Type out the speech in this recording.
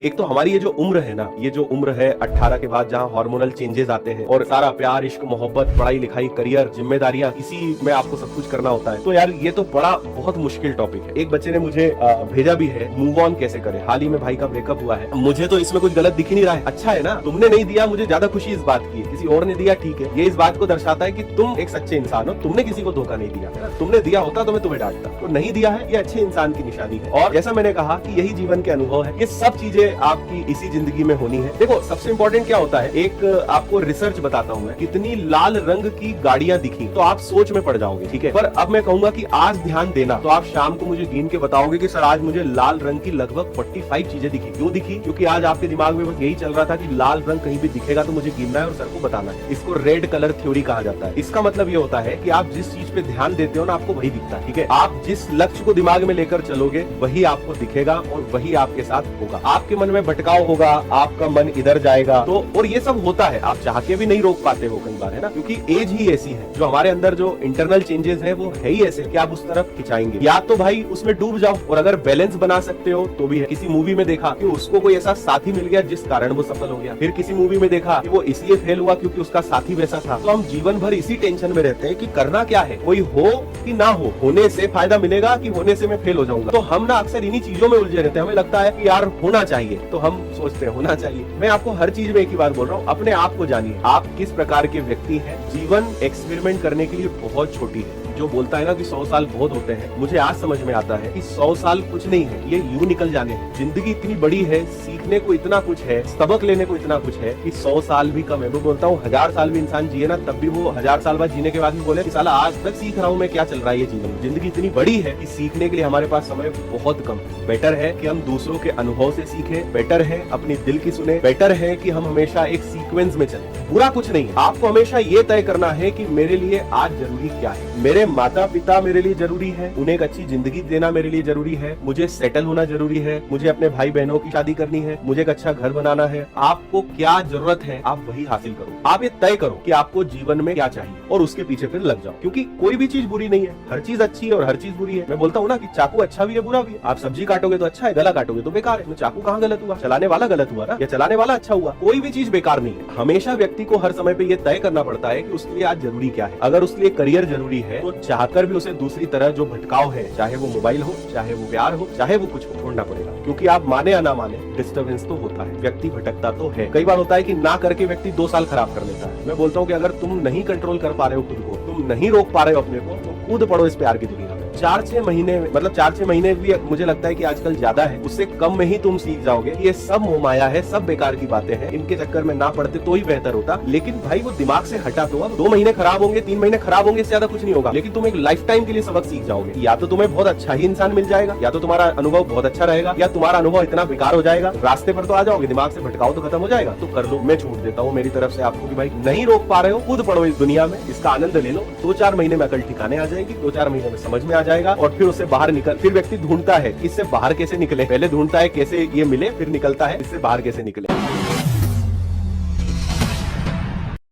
एक तो हमारी ये जो उम्र है ना, ये जो उम्र है 18 के बाद, जहाँ हार्मोनल चेंजेस आते हैं और सारा प्यार, इश्क, मोहब्बत, पढ़ाई लिखाई, करियर, जिम्मेदारियां, इसी में आपको सब कुछ करना होता है। तो यार ये तो बड़ा बहुत मुश्किल टॉपिक है। एक बच्चे ने मुझे भेजा भी है, मूव ऑन कैसे करें। हाल ही में भाई का ब्रेकअप हुआ है। मुझे तो इसमें कुछ गलत दिख ही नहीं रहा है। अच्छा है ना, तुमने नहीं दिया, मुझे ज्यादा खुशी इस बात की है, किसी और ने दिया ठीक है। ये इस बात को दर्शाता है कि तुम एक सच्चे इंसान हो, तुमने किसी को धोखा नहीं दिया। तुमने दिया होता तो मैं तुम्हें डांटता, तो नहीं दिया है, ये अच्छे इंसान की निशानी है। और जैसा मैंने कहा कि यही जीवन के अनुभव है, ये सब चीजें आपकी इसी जिंदगी में होनी है। देखो सबसे इंपॉर्टेंट क्या होता है, एक आपको रिसर्च बताता हूँ मैं, कितनी लाल रंग की गाड़ियां दिखी तो आप सोच में पड़ जाओगे, ठीक है। पर अब मैं कहूंगा कि आज ध्यान देना, तो आप शाम को मुझे गिन के बताओगे कि सर आज मुझे लाल रंग की लगभग 45 चीजें दिखी। क्यों दिखी? क्योंकि आज आपके दिमाग में बस यही चल रहा था कि लाल रंग कहीं भी दिखेगा तो मुझे गिनना है और सर को बताना है। इसको रेड कलर थ्योरी कहा जाता है। इसका मतलब ये होता है कि आप जिस चीज पे ध्यान देते हो ना, आपको वही दिखता है, ठीक है। आप जिस लक्ष्य को दिमाग में लेकर चलोगे वही आपको दिखेगा और वही आपके साथ होगा। आपके मन में भटकाव होगा, आपका मन इधर जाएगा, तो और ये सब होता है, आप चाह के भी नहीं रोक पाते हो कई बार, है ना। क्योंकि एज ही ऐसी है, जो हमारे अंदर जो इंटरनल चेंजेस है वो है ही ऐसे कि आप उस तरफ खिंचाएंगे। या तो भाई उसमें डूब जाओ, और अगर बैलेंस बना सकते हो तो भी है। किसी मूवी में देखा कि उसको कोई ऐसा साथी मिल गया जिस कारण वो सफल हो गया। फिर किसी मूवी में देखा कि वो इसलिए फेल हुआ क्योंकि उसका साथी वैसा था। तो हम जीवन भर इसी टेंशन में रहते हैं कि करना क्या है, कोई हो कि ना हो, होने से फायदा मिलेगा कि होने से मैं फेल हो जाऊंगा। तो हम ना अक्सर इन्हीं चीजों में उलझे रहते हैं। हमें लगता है कि यार होना चाहिए, तो हम सोचते हैं होना चाहिए। मैं आपको हर चीज में एक ही बात बोल रहा हूँ, अपने आप को जानिए, आप किस प्रकार के व्यक्ति हैं। जीवन एक्सपेरिमेंट करने के लिए बहुत छोटी है। जो बोलता है ना कि 100 साल बहुत होते हैं, मुझे आज समझ में आता है कि 100 साल कुछ नहीं है, ये यूं निकल जाने हैं। जिंदगी इतनी बड़ी है, सीखने को इतना कुछ है, सबक लेने को इतना कुछ है कि 100 साल भी कम है। मैं बोलता हूँ 1000 साल भी इंसान जिए ना, तब भी वो 1000 साल बाद जीने के बाद भी बोले कि साला आज तक सीख रहा हूँ मैं, क्या चल रहा है ये जीवन। जिंदगी इतनी बड़ी है कि सीखने के लिए हमारे पास समय बहुत कम है। बेटर है कि हम दूसरों के अनुभव से सीखें, बेटर है अपनी दिल की सुने, बेटर है कि हम हमेशा एक सीक्वेंस में चलें। बुरा कुछ नहीं है, आपको हमेशा ये तय करना है कि मेरे लिए आज जरूरी क्या है। मेरे माता पिता मेरे लिए जरूरी है, उन्हें एक अच्छी जिंदगी देना मेरे लिए जरूरी है, मुझे सेटल होना जरूरी है, मुझे अपने भाई बहनों की शादी करनी है, मुझे एक अच्छा घर बनाना है। आपको क्या जरूरत है आप वही हासिल करो। आप ये तय करो कि आपको जीवन में क्या चाहिए और उसके पीछे फिर लग जाओ। क्योंकि कोई भी चीज बुरी नहीं है, हर चीज अच्छी है और हर चीज बुरी है। मैं बोलता हूँ ना कि चाकू अच्छा भी है बुरा भी है। आप सब्जी काटोगे तो अच्छा है, गला काटोगे तो बेकार है। चाकू कहाँ गलत हुआ? चलाने वाला गलत हुआ ना, या चलाने वाला अच्छा हुआ? कोई भी चीज बेकार नहीं है। हमेशा व्यक्ति को हर समय पे ये तय करना पड़ता है कि उसके लिए आज जरूरी क्या है। अगर उसके लिए करियर जरूरी है तो चाहकर भी उसे दूसरी तरह जो भटकाव है, चाहे वो मोबाइल हो, चाहे वो प्यार हो, चाहे वो कुछ हो, छोड़ना पड़ेगा। क्योंकि आप माने या ना माने, डिस्टर्बेंस तो होता है, व्यक्ति भटकता तो है। कई बार होता है कि ना करके व्यक्ति 2 साल खराब कर लेता है। मैं बोलता हूँ कि अगर तुम नहीं कंट्रोल कर पा रहे हो खुद को, तुम नहीं रोक पा रहे हो अपने को, तो कूद पड़ो इस प्यार की दुनिया में। 4-6 महीने, मतलब 4-6 महीने भी मुझे लगता है कि आजकल ज्यादा है, उससे कम में ही तुम सीख जाओगे ये सब मोहमाया है, सब बेकार की बातें हैं। इनके चक्कर में ना पड़ते तो ही बेहतर होता। लेकिन भाई वो दिमाग से हटा दो। अब 2 महीने खराब होंगे, 3 महीने खराब होंगे, इससे ज्यादा कुछ नहीं होगा। लेकिन तुम एक लाइफ टाइम के लिए सबक सीख जाओगे। या तो तुम्हें बहुत अच्छा ही इंसान मिल जाएगा, या तो तुम्हारा अनुभव बहुत अच्छा रहेगा, या तुम्हारा अनुभव इतना बेकार हो जाएगा, रास्ते पर तो आ जाओगे, दिमाग से भटकाव तो खत्म हो जाएगा। तो कर लो, मैं छूट देता हूँ मेरी तरफ से आपको कि भाई नहीं रोक पा रहे हो, कूद पड़ो इस दुनिया में, इसका आनंद ले लो। 2-4 महीने में अकल ठिकाने आ जाएगी, 2-4 महीने में समझ में आ जाएगा, और फिर उससे बाहर निकल, फिर व्यक्ति ढूंढता है इससे बाहर कैसे निकले। पहले ढूंढता है कैसे ये मिले, फिर निकलता है इससे बाहर कैसे निकले।